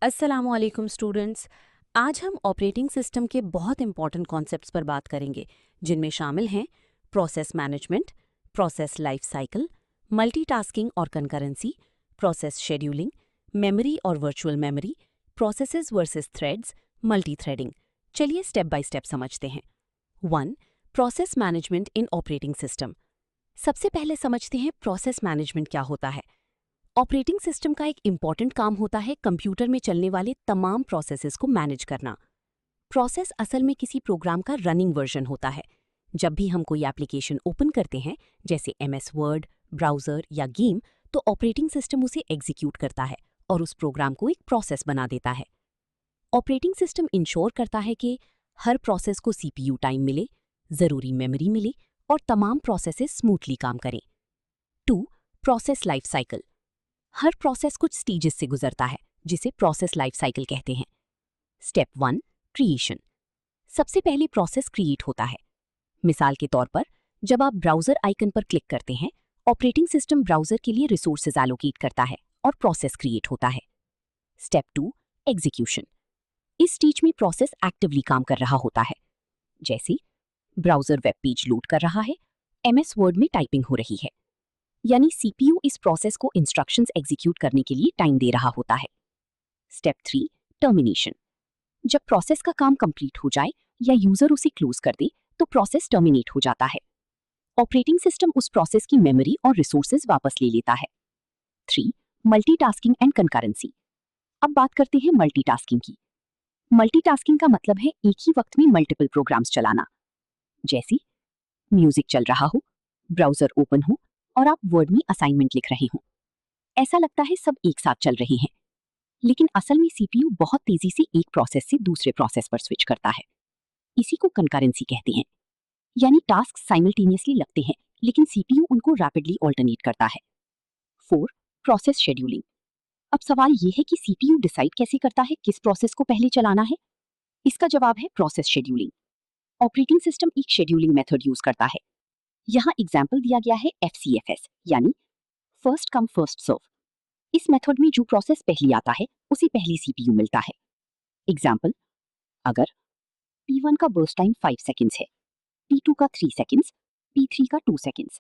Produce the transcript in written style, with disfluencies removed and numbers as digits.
अस्सलामुअलैकुम स्टूडेंट्स। आज हम ऑपरेटिंग सिस्टम के बहुत इंपॉर्टेंट कॉन्सेप्ट्स पर बात करेंगे, जिनमें शामिल हैं process management, process life cycle, multitasking और कंकरेंसी, प्रोसेस शेड्यूलिंग, मेमोरी और virtual memory, processes versus threads, multi threading. चलिए स्टेप बाय स्टेप समझते हैं। 1. प्रोसेस मैनेजमेंट इन ऑपरेटिंग सिस्टम। सबसे पहले समझते हैं प्रोसेस मैनेजमेंट क्या होता है। ऑपरेटिंग सिस्टम का एक इम्पॉर्टेंट काम होता है कंप्यूटर में चलने वाले तमाम प्रोसेसेस को मैनेज करना। प्रोसेस असल में किसी प्रोग्राम का रनिंग वर्जन होता है। जब भी हम कोई एप्लीकेशन ओपन करते हैं, जैसे MS वर्ड, ब्राउज़र या गेम, तो ऑपरेटिंग सिस्टम उसे एग्जीक्यूट करता है और उस प्रोग्राम को एक प्रोसेस बना देता है। ऑपरेटिंग सिस्टम इंश्योर करता है कि हर प्रोसेस को CPU टाइम मिले, ज़रूरी मेमोरी मिले और तमाम प्रोसेसेस स्मूथली काम करें। 2. Process life cycle. हर प्रोसेस कुछ स्टेजेस से गुजरता है, जिसे प्रोसेस लाइफ साइकिल कहते हैं। स्टेप 1. क्रिएशन। सबसे पहले प्रोसेस क्रिएट होता है। मिसाल के तौर पर, जब आप ब्राउज़र आइकन पर क्लिक करते हैं, ऑपरेटिंग सिस्टम ब्राउज़र के लिए रिसोर्सेज एलोकेट करता है और प्रोसेस क्रिएट होता है। स्टेप 2. एग्जीक्यूशन। इस स्टेज में प्रोसेस एक्टिवली काम कर रहा होता है, जैसे ब्राउज़र वेब पेज लोड कर रहा है, MS वर्ड में टाइपिंग हो रही है, यानी CPU इस प्रोसेस को इंस्ट्रक्शंस एग्जीक्यूट करने के लिए टाइम दे रहा होता है। स्टेप 3. टर्मिनेशन। जब प्रोसेस का काम कंप्लीट हो जाए या यूजर उसे क्लोज कर दे, तो प्रोसेस टर्मिनेट हो जाता है। ऑपरेटिंग सिस्टम उस प्रोसेस की मेमोरी और रिसोर्सेज वापस ले लेता है। 3. Multitasking and concurrency. अब बात करते हैं मल्टीटास्किंग की। मल्टीटास्किंग का मतलब है एक ही वक्त में मल्टीपल प्रोग्राम्स चलाना, जैसे म्यूजिक चल रहा हो, ब्राउजर ओपन हो और आप वर्ड में असाइनमेंट लिख रहे हो। ऐसा लगता है सब एक साथ चल रहे हैं, लेकिन असल में CPU बहुत तेजी से एक प्रोसेस से दूसरे प्रोसेस पर स्विच करता है। इसी को कंकरेंसी कहते हैं, यानी टास्क साइमल्टेनियसली लगते हैं, लेकिन CPU उनको रैपिडली ऑल्टरनेट करता है। 4. Process scheduling. अब सवाल यह है कि CPU डिसाइड कैसे करता है किस प्रोसेस को पहले चलाना है। इसका जवाब है प्रोसेस शेड्यूलिंग। ऑपरेटिंग सिस्टम एक शेड्यूलिंग मेथड यूज करता है। यहाँ एग्जाम्पल दिया गया है FCFS, यानी फर्स्ट कम फर्स्ट सर्व। इस मेथड में जो प्रोसेस पहले आता है, उसे पहले CPU मिलता है। एग्जाम्पल, अगर P1 का बर्स्ट टाइम 5 सेकंड्स है, P2 का 3 सेकंड्स, P3 का 2 सेकंड्स,